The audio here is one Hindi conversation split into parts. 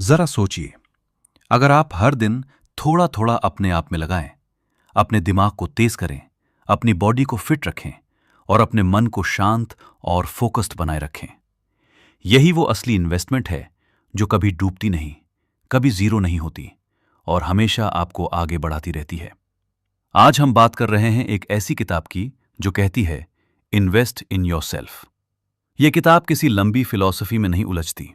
जरा सोचिए, अगर आप हर दिन थोड़ा थोड़ा अपने आप में लगाएं, अपने दिमाग को तेज करें, अपनी बॉडी को फिट रखें और अपने मन को शांत और फोकस्ड बनाए रखें। यही वो असली इन्वेस्टमेंट है जो कभी डूबती नहीं, कभी जीरो नहीं होती और हमेशा आपको आगे बढ़ाती रहती है। आज हम बात कर रहे हैं एक ऐसी किताब की जो कहती है, इन्वेस्ट इन योरसेल्फ। यह किताब किसी लंबी फिलॉसफी में नहीं उलझती।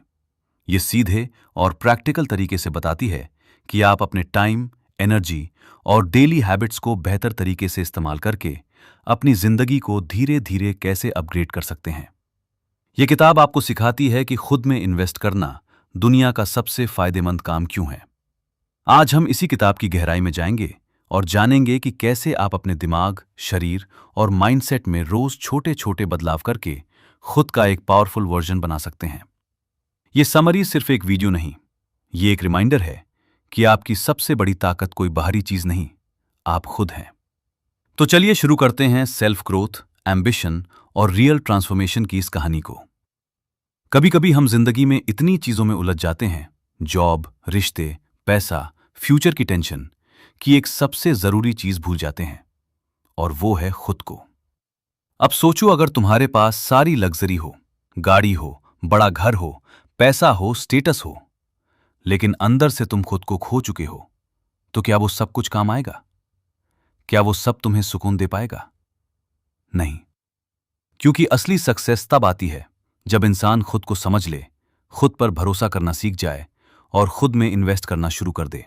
ये सीधे और प्रैक्टिकल तरीके से बताती है कि आप अपने टाइम, एनर्जी और डेली हैबिट्स को बेहतर तरीके से इस्तेमाल करके अपनी जिंदगी को धीरे धीरे कैसे अपग्रेड कर सकते हैं। ये किताब आपको सिखाती है कि खुद में इन्वेस्ट करना दुनिया का सबसे फायदेमंद काम क्यों है। आज हम इसी किताब की गहराई में जाएंगे और जानेंगे कि कैसे आप अपने दिमाग, शरीर और माइंडसेट में रोज छोटे छोटे बदलाव करके खुद का एक पावरफुल वर्जन बना सकते हैं। ये समरी सिर्फ एक वीडियो नहीं, ये एक रिमाइंडर है कि आपकी सबसे बड़ी ताकत कोई बाहरी चीज नहीं, आप खुद हैं। तो चलिए शुरू करते हैं सेल्फ ग्रोथ, एम्बिशन और रियल ट्रांसफॉर्मेशन की इस कहानी को। कभी कभी हम जिंदगी में इतनी चीजों में उलझ जाते हैं, जॉब, रिश्ते, पैसा, फ्यूचर की टेंशन, कि एक सबसे जरूरी चीज भूल जाते हैं, और वो है खुद को। अब सोचो, अगर तुम्हारे पास सारी लग्जरी हो, गाड़ी हो, बड़ा घर हो, पैसा हो, स्टेटस हो, लेकिन अंदर से तुम खुद को खो चुके हो, तो क्या वो सब कुछ काम आएगा? क्या वो सब तुम्हें सुकून दे पाएगा? नहीं, क्योंकि असली सक्सेस तब आती है जब इंसान खुद को समझ ले, खुद पर भरोसा करना सीख जाए और खुद में इन्वेस्ट करना शुरू कर दे।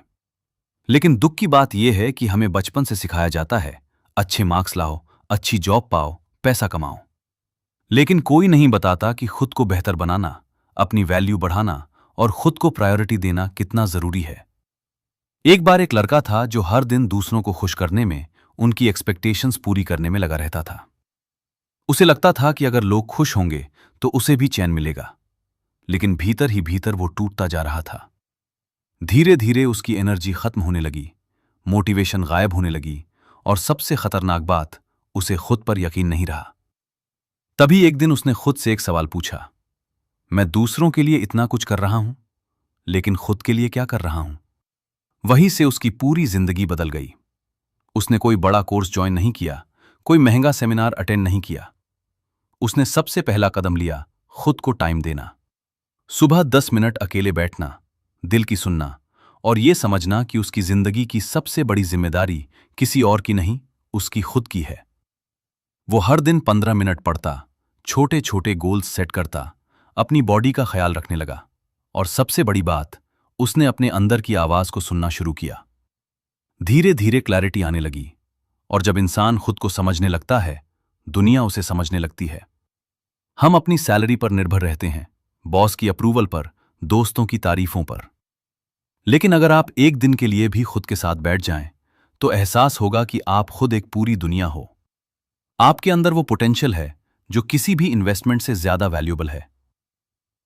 लेकिन दुख की बात यह है कि हमें बचपन से सिखाया जाता है, अच्छे मार्क्स लाओ, अच्छी जॉब पाओ, पैसा कमाओ। लेकिन कोई नहीं बताता कि खुद को बेहतर बनाना, अपनी वैल्यू बढ़ाना और खुद को प्रायोरिटी देना कितना जरूरी है। एक बार एक लड़का था जो हर दिन दूसरों को खुश करने में, उनकी एक्सपेक्टेशंस पूरी करने में लगा रहता था। उसे लगता था कि अगर लोग खुश होंगे तो उसे भी चैन मिलेगा, लेकिन भीतर ही भीतर वो टूटता जा रहा था। धीरे धीरे उसकी एनर्जी खत्म होने लगी, मोटिवेशन गायब होने लगी और सबसे खतरनाक बात, उसे खुद पर यकीन नहीं रहा। तभी एक दिन उसने खुद से एक सवाल पूछा, मैं दूसरों के लिए इतना कुछ कर रहा हूं, लेकिन खुद के लिए क्या कर रहा हूं? वहीं से उसकी पूरी जिंदगी बदल गई। उसने कोई बड़ा कोर्स ज्वाइन नहीं किया, कोई महंगा सेमिनार अटेंड नहीं किया। उसने सबसे पहला कदम लिया, खुद को टाइम देना। सुबह 10 मिनट अकेले बैठना, दिल की सुनना और यह समझना कि उसकी जिंदगी की सबसे बड़ी जिम्मेदारी किसी और की नहीं, उसकी खुद की है। वो हर दिन 15 मिनट पढ़ता, छोटे छोटे गोल्स सेट करता, अपनी बॉडी का ख्याल रखने लगा और सबसे बड़ी बात, उसने अपने अंदर की आवाज को सुनना शुरू किया। धीरे धीरे क्लैरिटी आने लगी और जब इंसान खुद को समझने लगता है, दुनिया उसे समझने लगती है। हम अपनी सैलरी पर निर्भर रहते हैं, बॉस की अप्रूवल पर, दोस्तों की तारीफों पर। लेकिन अगर आप एक दिन के लिए भी खुद के साथ बैठ जाएं, तो एहसास होगा कि आप खुद एक पूरी दुनिया हो। आपके अंदर वो पोटेंशियल है जो किसी भी इन्वेस्टमेंट से ज्यादा वैल्यूएबल है।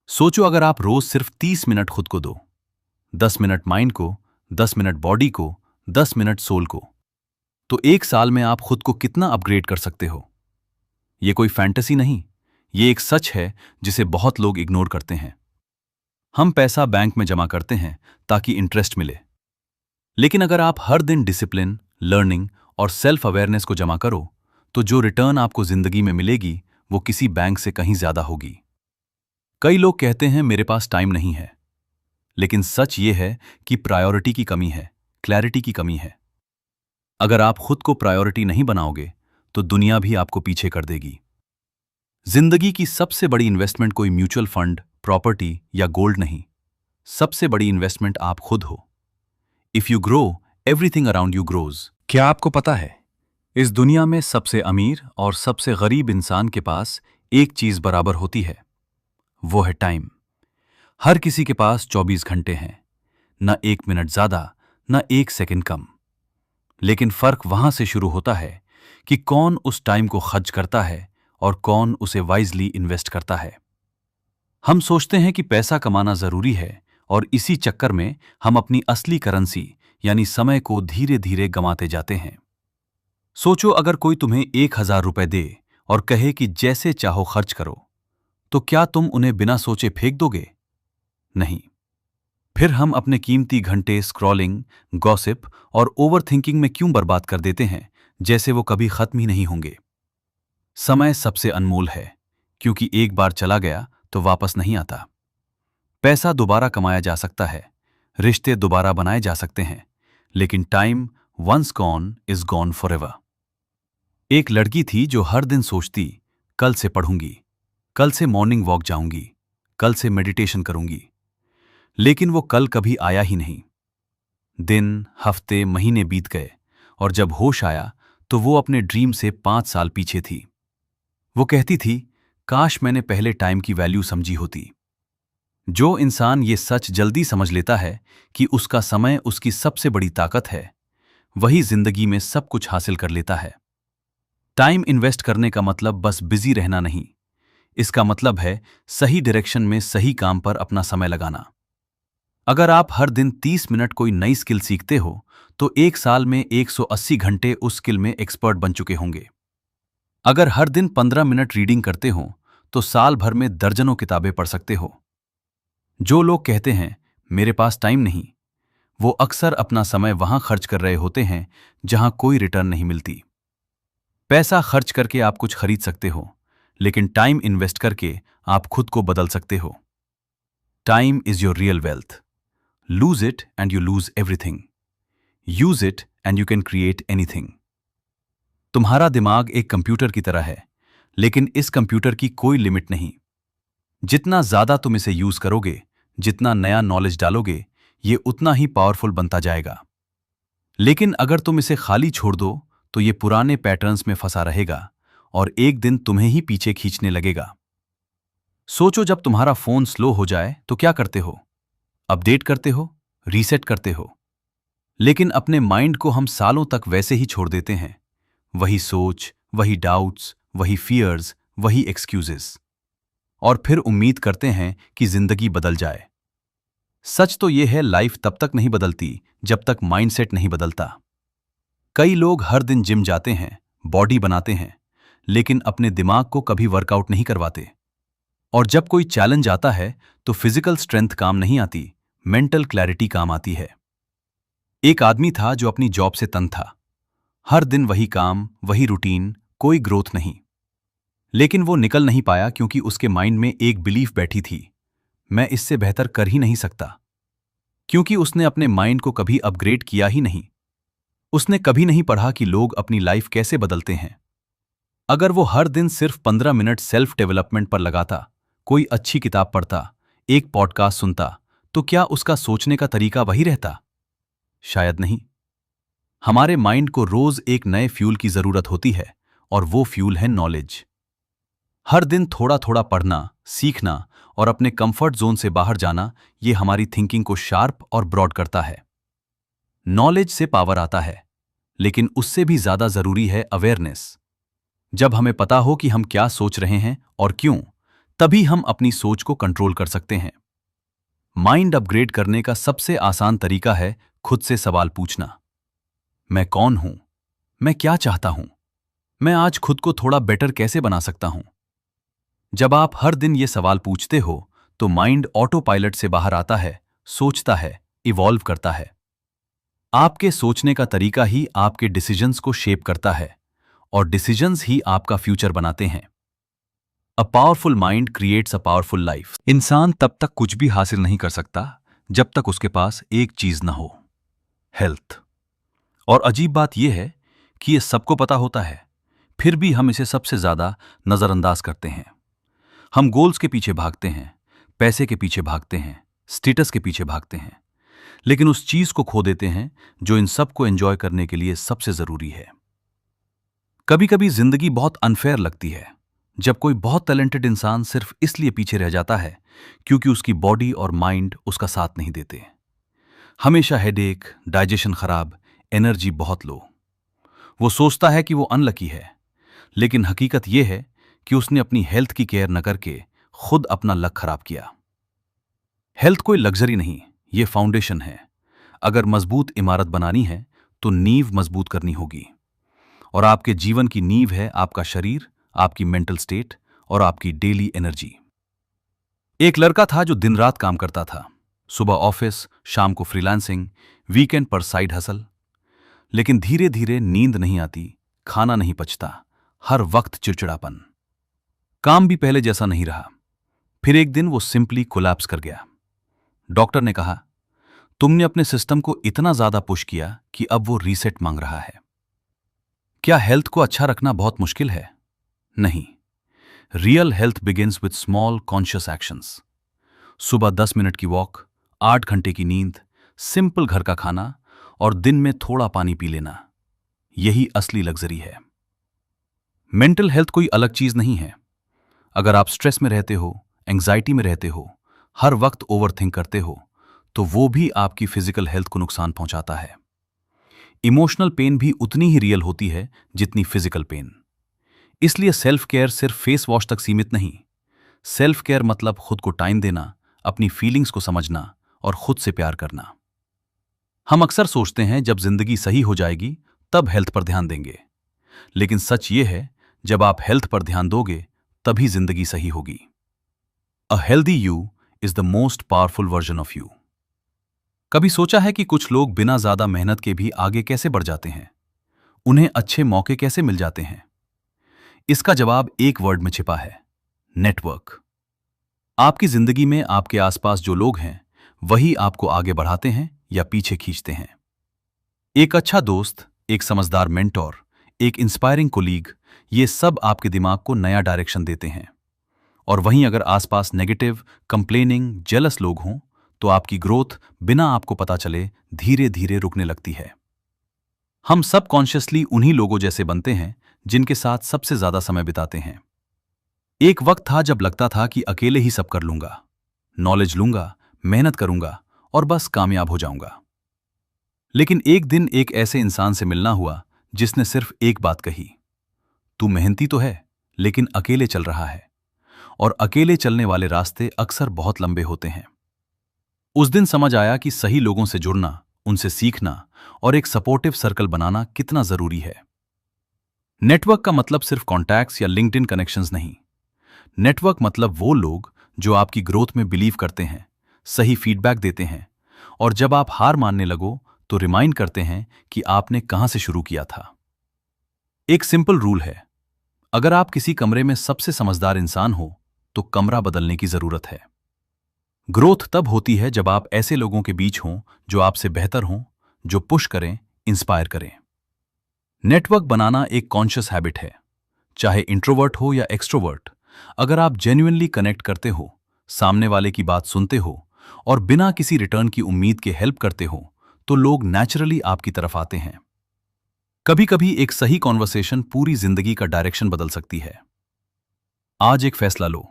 सोचो, अगर आप रोज सिर्फ 30 मिनट खुद को दो, 10 मिनट माइंड को, 10 मिनट बॉडी को, 10 मिनट सोल को, तो एक साल में आप खुद को कितना अपग्रेड कर सकते हो। ये कोई फैंटेसी नहीं, ये एक सच है जिसे बहुत लोग इग्नोर करते हैं। हम पैसा बैंक में जमा करते हैं ताकि इंटरेस्ट मिले, लेकिन अगर आप हर दिन डिसिप्लिन, लर्निंग और सेल्फ अवेयरनेस को जमा करो, तो जो रिटर्न आपको जिंदगी में मिलेगी वो किसी बैंक से कहीं ज्यादा होगी। कई लोग कहते हैं मेरे पास टाइम नहीं है, लेकिन सच ये है कि प्रायोरिटी की कमी है, क्लैरिटी की कमी है। अगर आप खुद को प्रायोरिटी नहीं बनाओगे तो दुनिया भी आपको पीछे कर देगी। जिंदगी की सबसे बड़ी इन्वेस्टमेंट कोई म्यूचुअल फंड, प्रॉपर्टी या गोल्ड नहीं, सबसे बड़ी इन्वेस्टमेंट आप खुद हो। If you grow, everything around you grows. क्या आपको पता है, इस दुनिया में सबसे अमीर और सबसे गरीब इंसान के पास एक चीज बराबर होती है, वो है टाइम। हर किसी के पास 24 घंटे हैं, न 1 मिनट ज्यादा, न 1 सेकंड कम। लेकिन फर्क वहां से शुरू होता है कि कौन उस टाइम को खर्च करता है और कौन उसे वाइजली इन्वेस्ट करता है। हम सोचते हैं कि पैसा कमाना जरूरी है और इसी चक्कर में हम अपनी असली करेंसी यानी समय को धीरे धीरे गंवाते जाते हैं। सोचो, अगर कोई तुम्हें 1000 रुपए दे और कहे कि जैसे चाहो खर्च करो, तो क्या तुम उन्हें बिना सोचे फेंक दोगे? नहीं। फिर हम अपने कीमती घंटे स्क्रॉलिंग, गॉसिप और ओवरथिंकिंग में क्यों बर्बाद कर देते हैं, जैसे वो कभी खत्म ही नहीं होंगे। समय सबसे अनमोल है, क्योंकि एक बार चला गया तो वापस नहीं आता। पैसा दोबारा कमाया जा सकता है, रिश्ते दोबारा बनाए जा सकते हैं, लेकिन time once gone is gone forever. एक लड़की थी जो हर दिन सोचती, कल से पढ़ूंगी, कल से मॉर्निंग वॉक जाऊंगी, कल से मेडिटेशन करूंगी, लेकिन वो कल कभी आया ही नहीं। दिन, हफ्ते, महीने बीत गए और जब होश आया तो वो अपने ड्रीम से 5 साल पीछे थी। वो कहती थी, काश मैंने पहले टाइम की वैल्यू समझी होती। जो इंसान ये सच जल्दी समझ लेता है कि उसका समय उसकी सबसे बड़ी ताकत है, वही जिंदगी में सब कुछ हासिल कर लेता है। टाइम इन्वेस्ट करने का मतलब बस बिजी रहना नहीं, इसका मतलब है सही डायरेक्शन में सही काम पर अपना समय लगाना। अगर आप हर दिन 30 मिनट कोई नई स्किल सीखते हो, तो एक साल में 180 घंटे उस स्किल में एक्सपर्ट बन चुके होंगे। अगर हर दिन 15 मिनट रीडिंग करते हो, तो साल भर में दर्जनों किताबें पढ़ सकते हो। जो लोग कहते हैं मेरे पास टाइम नहीं, वो अक्सर अपना समय वहां खर्च कर रहे होते हैं जहां कोई रिटर्न नहीं मिलती। पैसा खर्च करके आप कुछ खरीद सकते हो, लेकिन टाइम इन्वेस्ट करके आप खुद को बदल सकते हो। Time is your real wealth. Lose it and you lose everything. Use it and you can create anything. तुम्हारा दिमाग एक कंप्यूटर की तरह है, लेकिन इस कंप्यूटर की कोई लिमिट नहीं। जितना ज्यादा तुम इसे यूज करोगे, जितना नया नॉलेज डालोगे, ये उतना ही पावरफुल बनता जाएगा। लेकिन अगर तुम इसे खाली छोड़ दो, तो ये पुराने पैटर्न्स में फंसा रहेगा और एक दिन तुम्हें ही पीछे खींचने लगेगा। सोचो, जब तुम्हारा फोन स्लो हो जाए तो क्या करते हो? अपडेट करते हो, रीसेट करते हो। लेकिन अपने माइंड को हम सालों तक वैसे ही छोड़ देते हैं। वही सोच, वही डाउट्स, वही फियर्स, वही एक्सक्यूजेस। और फिर उम्मीद करते हैं कि जिंदगी बदल जाए। सच तो यह है, लाइफ तब तक नहीं बदलती जब तक माइंडसेट नहीं बदलता। कई लोग हर दिन जिम जाते हैं, बॉडी बनाते हैं, लेकिन अपने दिमाग को कभी वर्कआउट नहीं करवाते। और जब कोई चैलेंज आता है तो फिजिकल स्ट्रेंथ काम नहीं आती, मेंटल क्लैरिटी काम आती है। एक आदमी था जो अपनी जॉब से तंग था। हर दिन वही काम, वही रूटीन, कोई ग्रोथ नहीं। लेकिन वो निकल नहीं पाया क्योंकि उसके माइंड में एक बिलीफ बैठी थी, मैं इससे बेहतर कर ही नहीं सकता। क्योंकि उसने अपने माइंड को कभी अपग्रेड किया ही नहीं। उसने कभी नहीं पढ़ा कि लोग अपनी लाइफ कैसे बदलते हैं। अगर वो हर दिन सिर्फ 15 मिनट सेल्फ डेवलपमेंट पर लगाता, कोई अच्छी किताब पढ़ता, एक पॉडकास्ट सुनता, तो क्या उसका सोचने का तरीका वही रहता? शायद नहीं। हमारे माइंड को रोज एक नए फ्यूल की जरूरत होती है, और वो फ्यूल है नॉलेज। हर दिन थोड़ा थोड़ा पढ़ना, सीखना और अपने कंफर्ट जोन से बाहर जाना, ये हमारी थिंकिंग को शार्प और ब्रॉड करता है। नॉलेज से पावर आता है, लेकिन उससे भी ज्यादा जरूरी है अवेयरनेस। जब हमें पता हो कि हम क्या सोच रहे हैं और क्यों, तभी हम अपनी सोच को कंट्रोल कर सकते हैं। माइंड अपग्रेड करने का सबसे आसान तरीका है खुद से सवाल पूछना। मैं कौन हूं? मैं क्या चाहता हूं? मैं आज खुद को थोड़ा बेटर कैसे बना सकता हूं? जब आप हर दिन ये सवाल पूछते हो, तो माइंड ऑटो पायलट से बाहर आता है, सोचता है, इवॉल्व करता है। आपके सोचने का तरीका ही आपके डिसीजंस को शेप करता है, और डिसीजंस ही आपका फ्यूचर बनाते हैं। A powerful mind creates a powerful life. इंसान तब तक कुछ भी हासिल नहीं कर सकता जब तक उसके पास एक चीज न हो, हेल्थ। और अजीब बात यह है कि यह सबको पता होता है, फिर भी हम इसे सबसे ज्यादा नजरअंदाज करते हैं। हम गोल्स के पीछे भागते हैं, पैसे के पीछे भागते हैं, स्टेटस के पीछे भागते हैं, लेकिन उस चीज को खो देते हैं जो इन सब को एंजॉय करने के लिए सबसे जरूरी है। कभी कभी जिंदगी बहुत अनफेयर लगती है, जब कोई बहुत टैलेंटेड इंसान सिर्फ इसलिए पीछे रह जाता है क्योंकि उसकी बॉडी और माइंड उसका साथ नहीं देते। हमेशा हेडेक, डाइजेशन खराब, एनर्जी बहुत लो। वो सोचता है कि वो अनलकी है, लेकिन हकीकत यह है कि उसने अपनी हेल्थ की केयर न करके खुद अपना लक खराब किया। हेल्थ कोई लग्जरी नहीं, ये फाउंडेशन है। अगर मजबूत इमारत बनानी है तो नींव मजबूत करनी होगी, और आपके जीवन की नींव है आपका शरीर, आपकी मेंटल स्टेट और आपकी डेली एनर्जी। एक लड़का था जो दिन रात काम करता था, सुबह ऑफिस, शाम को फ्रीलांसिंग, वीकेंड पर साइड हसल। लेकिन धीरे धीरे नींद नहीं आती, खाना नहीं पचता, हर वक्त चिड़चिड़ापन। काम भी पहले जैसा नहीं रहा। फिर एक दिन वो सिंपली कोलैप्स कर गया। डॉक्टर ने कहा, तुमने अपने सिस्टम को इतना ज्यादा पुश किया कि अब वो रीसेट मांग रहा है। क्या हेल्थ को अच्छा रखना बहुत मुश्किल है? नहीं। Real health begins with small conscious actions. सुबह 10 मिनट की वॉक, 8 घंटे की नींद, सिंपल घर का खाना और दिन में थोड़ा पानी पी लेना, यही असली लग्जरी है। मेंटल हेल्थ कोई अलग चीज नहीं है। अगर आप स्ट्रेस में रहते हो, एंजाइटी में रहते हो, हर वक्त ओवरथिंक करते हो, तो वो भी आपकी फिजिकल हेल्थ को नुकसान पहुंचाता है। इमोशनल पेन भी उतनी ही रियल होती है जितनी फिजिकल पेन। इसलिए सेल्फ केयर सिर्फ फेस वॉश तक सीमित नहीं। सेल्फ केयर मतलब खुद को टाइम देना, अपनी फीलिंग्स को समझना और खुद से प्यार करना। हम अक्सर सोचते हैं जब जिंदगी सही हो जाएगी तब हेल्थ पर ध्यान देंगे, लेकिन सच ये है, जब आप हेल्थ पर ध्यान दोगे तभी जिंदगी सही होगी। A healthy you is the most powerful version of you. कभी सोचा है कि कुछ लोग बिना ज्यादा मेहनत के भी आगे कैसे बढ़ जाते हैं? उन्हें अच्छे मौके कैसे मिल जाते हैं? इसका जवाब एक वर्ड में छिपा है, नेटवर्क। आपकी जिंदगी में आपके आसपास जो लोग हैं, वही आपको आगे बढ़ाते हैं या पीछे खींचते हैं। एक अच्छा दोस्त, एक समझदार मेंटोर, एक इंस्पायरिंग कोलीग, ये सब आपके दिमाग को नया डायरेक्शन देते हैं। और वहीं अगर आसपास नेगेटिव, कंप्लेनिंग, जेलस लोग हों, तो आपकी ग्रोथ बिना आपको पता चले धीरे धीरे रुकने लगती है। हम सब कॉन्शियसली उन्हीं लोगों जैसे बनते हैं जिनके साथ सबसे ज्यादा समय बिताते हैं। एक वक्त था जब लगता था कि अकेले ही सब कर लूंगा, नॉलेज लूंगा, मेहनत करूंगा और बस कामयाब हो जाऊंगा। लेकिन एक दिन एक ऐसे इंसान से मिलना हुआ जिसने सिर्फ एक बात कही, तू मेहनती तो है, लेकिन अकेले चल रहा है, और अकेले चलने वाले रास्ते अक्सर बहुत लंबे होते हैं। उस दिन समझ आया कि सही लोगों से जुड़ना, उनसे सीखना और एक सपोर्टिव सर्कल बनाना कितना जरूरी है। नेटवर्क का मतलब सिर्फ कॉन्टैक्ट्स या लिंक्डइन कनेक्शंस नहीं। नेटवर्क मतलब वो लोग जो आपकी ग्रोथ में बिलीव करते हैं, सही फीडबैक देते हैं और जब आप हार मानने लगो तो रिमाइंड करते हैं कि आपने कहां से शुरू किया था। एक सिंपल रूल है, अगर आप किसी कमरे में सबसे समझदार इंसान हो तो कमरा बदलने की जरूरत है। ग्रोथ तब होती है जब आप ऐसे लोगों के बीच हों जो आपसे बेहतर हों, जो पुश करें, इंस्पायर करें। नेटवर्क बनाना एक कॉन्शियस हैबिट है, चाहे इंट्रोवर्ट हो या एक्सट्रोवर्ट। अगर आप जेन्युइनली कनेक्ट करते हो, सामने वाले की बात सुनते हो और बिना किसी रिटर्न की उम्मीद के हेल्प करते हो, तो लोग नेचुरली आपकी तरफ आते हैं। कभी कभी एक सही कॉन्वर्सेशन पूरी जिंदगी का डायरेक्शन बदल सकती है। आज एक फैसला लो,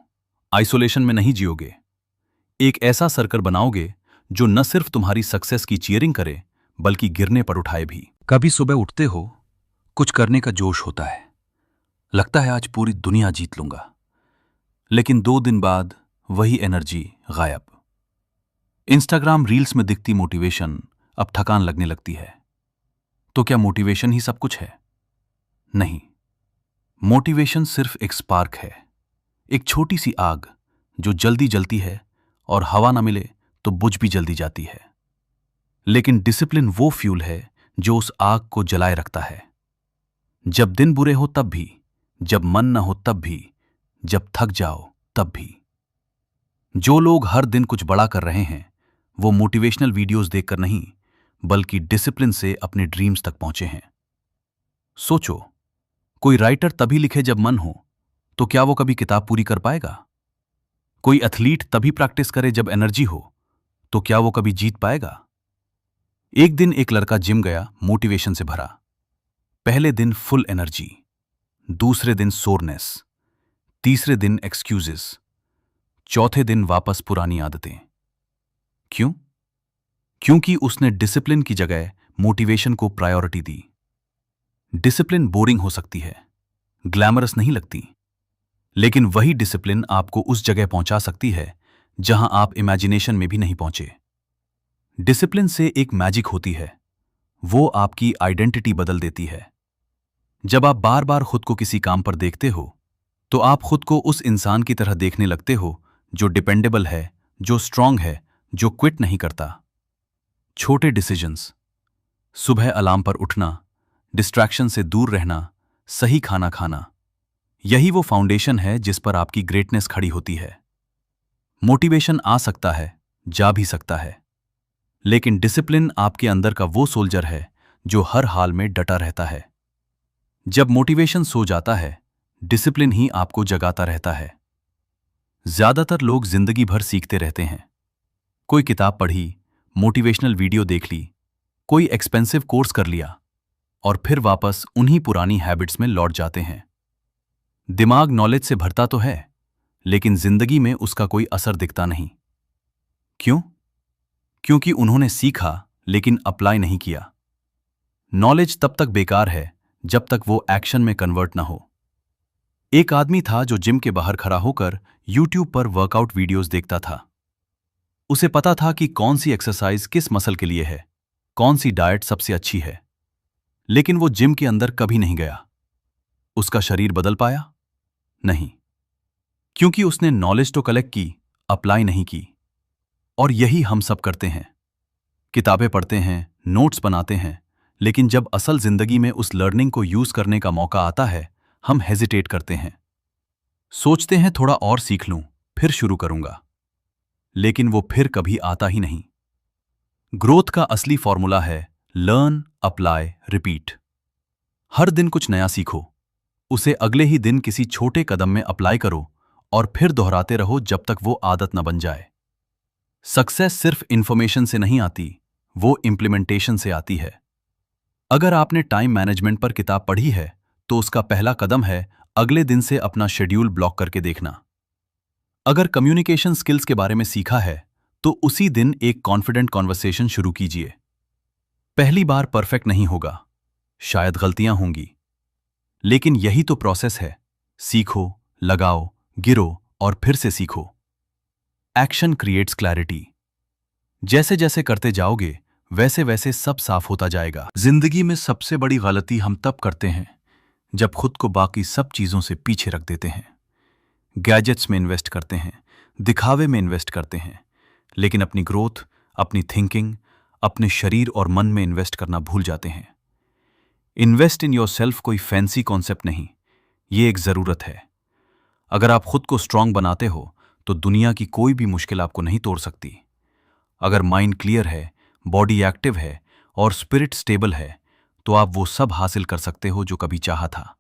आइसोलेशन में नहीं जियोगे। एक ऐसा सर्कल बनाओगे जो न सिर्फ तुम्हारी सक्सेस की चीयरिंग करे, बल्कि गिरने पर उठाए भी। कभी सुबह उठते हो, कुछ करने का जोश होता है, लगता है आज पूरी दुनिया जीत लूंगा, लेकिन 2 दिन बाद वही एनर्जी गायब। इंस्टाग्राम रील्स में दिखती मोटिवेशन अब थकान लगने लगती है। तो क्या मोटिवेशन ही सब कुछ है? नहीं, मोटिवेशन सिर्फ एक स्पार्क है, एक छोटी सी आग जो जल्दी जलती है और हवा ना मिले तो बुझ भी जल्दी जाती है। लेकिन डिसिप्लिन वो फ्यूल है जो उस आग को जलाए रखता है। जब दिन बुरे हो तब भी, जब मन न हो तब भी, जब थक जाओ तब भी। जो लोग हर दिन कुछ बड़ा कर रहे हैं, वो मोटिवेशनल वीडियोस देखकर नहीं, बल्कि डिसिप्लिन से अपने ड्रीम्स तक पहुंचे हैं। सोचो, कोई राइटर तभी लिखे जब मन हो, तो क्या वो कभी किताब पूरी कर पाएगा? कोई एथलीट तभी प्रैक्टिस करे जब एनर्जी हो, तो क्या वो कभी जीत पाएगा? एक दिन एक लड़का जिम गया मोटिवेशन से भरा। पहले दिन फुल एनर्जी, दूसरे दिन सोरनेस, तीसरे दिन एक्सक्यूजेस, चौथे दिन वापस पुरानी आदतें। क्यों? क्योंकि उसने डिसिप्लिन की जगह मोटिवेशन को प्रायोरिटी दी। डिसिप्लिन बोरिंग हो सकती है, ग्लैमरस नहीं लगती, लेकिन वही डिसिप्लिन आपको उस जगह पहुंचा सकती है जहां आप इमेजिनेशन में भी नहीं पहुंचे। डिसिप्लिन से एक मैजिक होती है, वो आपकी आइडेंटिटी बदल देती है। जब आप बार बार खुद को किसी काम पर देखते हो, तो आप खुद को उस इंसान की तरह देखने लगते हो जो डिपेंडेबल है, जो स्ट्रांग है, जो क्विट नहीं करता। छोटे डिसीजंस, सुबह अलार्म पर उठना, डिस्ट्रैक्शन से दूर रहना, सही खाना खाना, यही वो फाउंडेशन है जिस पर आपकी ग्रेटनेस खड़ी होती है। मोटिवेशन आ सकता है, जा भी सकता है, लेकिन डिसिप्लिन आपके अंदर का वो सोल्जर है जो हर हाल में डटा रहता है। जब मोटिवेशन सो जाता है, डिसिप्लिन ही आपको जगाता रहता है। ज्यादातर लोग जिंदगी भर सीखते रहते हैं। कोई किताब पढ़ी, मोटिवेशनल वीडियो देख ली, कोई एक्सपेंसिव कोर्स कर लिया और फिर वापस उन्हीं पुरानी हैबिट्स में लौट जाते हैं। दिमाग नॉलेज से भरता तो है, लेकिन जिंदगी में उसका कोई असर दिखता नहीं। क्यों? क्योंकि उन्होंने सीखा लेकिन अप्लाई नहीं किया। नॉलेज तब तक बेकार है जब तक वो एक्शन में कन्वर्ट ना हो। एक आदमी था जो जिम के बाहर खड़ा होकर यूट्यूब पर वर्कआउट वीडियोस देखता था। उसे पता था कि कौन सी एक्सरसाइज किस मसल के लिए है, कौन सी डाइट सबसे अच्छी है, लेकिन वो जिम के अंदर कभी नहीं गया। उसका शरीर बदल पाया? नहीं, क्योंकि उसने नॉलेज तो कलेक्ट की, अप्लाई नहीं की। और यही हम सब करते हैं। किताबें पढ़ते हैं, नोट्स बनाते हैं, लेकिन जब असल जिंदगी में उस लर्निंग को यूज करने का मौका आता है, हम हेजिटेट करते हैं। सोचते हैं थोड़ा और सीख लूं, फिर शुरू करूंगा, लेकिन वो फिर कभी आता ही नहीं। ग्रोथ का असली फॉर्मूला है लर्न, अप्लाई, रिपीट। हर दिन कुछ नया सीखो, उसे अगले ही दिन किसी छोटे कदम में अप्लाई करो और फिर दोहराते रहो जब तक वो आदत न बन जाए। सक्सेस सिर्फ इंफॉर्मेशन से नहीं आती, वो इंप्लीमेंटेशन से आती है। अगर आपने टाइम मैनेजमेंट पर किताब पढ़ी है, तो उसका पहला कदम है अगले दिन से अपना शेड्यूल ब्लॉक करके देखना। अगर कम्युनिकेशन स्किल्स के बारे में सीखा है, तो उसी दिन एक कॉन्फिडेंट कॉन्वर्सेशन शुरू कीजिए। पहली बार परफेक्ट नहीं होगा, शायद गलतियां होंगी, लेकिन यही तो प्रोसेस है। सीखो, लगाओ, गिरो और फिर से सीखो। Action creates clarity. जैसे जैसे करते जाओगे, वैसे वैसे सब साफ होता जाएगा। जिंदगी में सबसे बड़ी गलती हम तब करते हैं जब खुद को बाकी सब चीजों से पीछे रख देते हैं। गैजेट्स में इन्वेस्ट करते हैं, दिखावे में इन्वेस्ट करते हैं, लेकिन अपनी ग्रोथ, अपनी थिंकिंग, अपने शरीर और मन में इन्वेस्ट करना भूल जाते हैं। इन्वेस्ट इन योरसेल्फ कोई फैंसी कॉन्सेप्ट नहीं, ये एक जरूरत है। अगर आप खुद को स्ट्रांग बनाते हो, तो दुनिया की कोई भी मुश्किल आपको नहीं तोड़ सकती। अगर माइंड क्लियर है, बॉडी एक्टिव है और स्पिरिट स्टेबल है, तो आप वो सब हासिल कर सकते हो जो कभी चाहा था।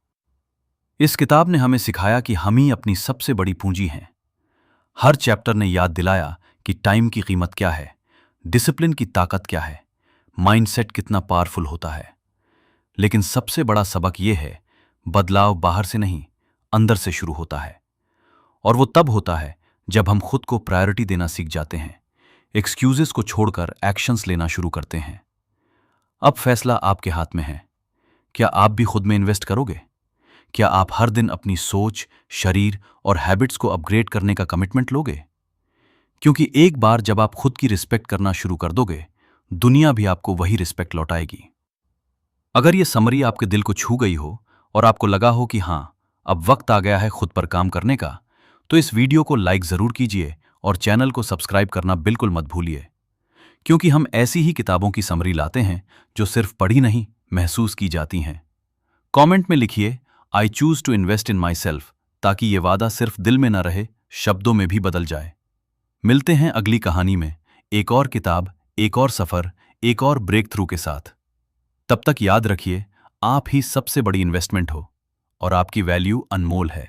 इस किताब ने हमें सिखाया कि हम ही अपनी सबसे बड़ी पूंजी हैं। हर चैप्टर ने याद दिलाया कि टाइम की कीमत क्या है, डिसिप्लिन की ताकत क्या है, माइंडसेट कितना पावरफुल होता है। लेकिन सबसे बड़ा सबक यह है, बदलाव बाहर से नहीं, अंदर से शुरू होता है। और वो तब होता है जब हम खुद को प्रायोरिटी देना सीख जाते हैं, एक्सक्यूजेस को छोड़कर एक्शंस लेना शुरू करते हैं। अब फैसला आपके हाथ में है। क्या आप भी खुद में इन्वेस्ट करोगे? क्या आप हर दिन अपनी सोच, शरीर और हैबिट्स को अपग्रेड करने का कमिटमेंट लोगे? क्योंकि एक बार जब आप खुद की रिस्पेक्ट करना शुरू कर दोगे, दुनिया भी आपको वही रिस्पेक्ट लौटाएगी। अगर ये समरी आपके दिल को छू गई हो और आपको लगा हो कि हाँ, अब वक्त आ गया है खुद पर काम करने का, तो इस वीडियो को लाइक जरूर कीजिए और चैनल को सब्सक्राइब करना बिल्कुल मत भूलिए, क्योंकि हम ऐसी ही किताबों की समरी लाते हैं जो सिर्फ पढ़ी नहीं, महसूस की जाती हैं। कमेंट में लिखिए, I choose to invest in myself, ताकि ये वादा सिर्फ दिल में न रहे, शब्दों में भी बदल जाए। मिलते हैं अगली कहानी में, एक और किताब, एक और सफर, एक और ब्रेक थ्रू के साथ। तब तक याद रखिए, आप ही सबसे बड़ी इन्वेस्टमेंट हो और आपकी वैल्यू अनमोल है।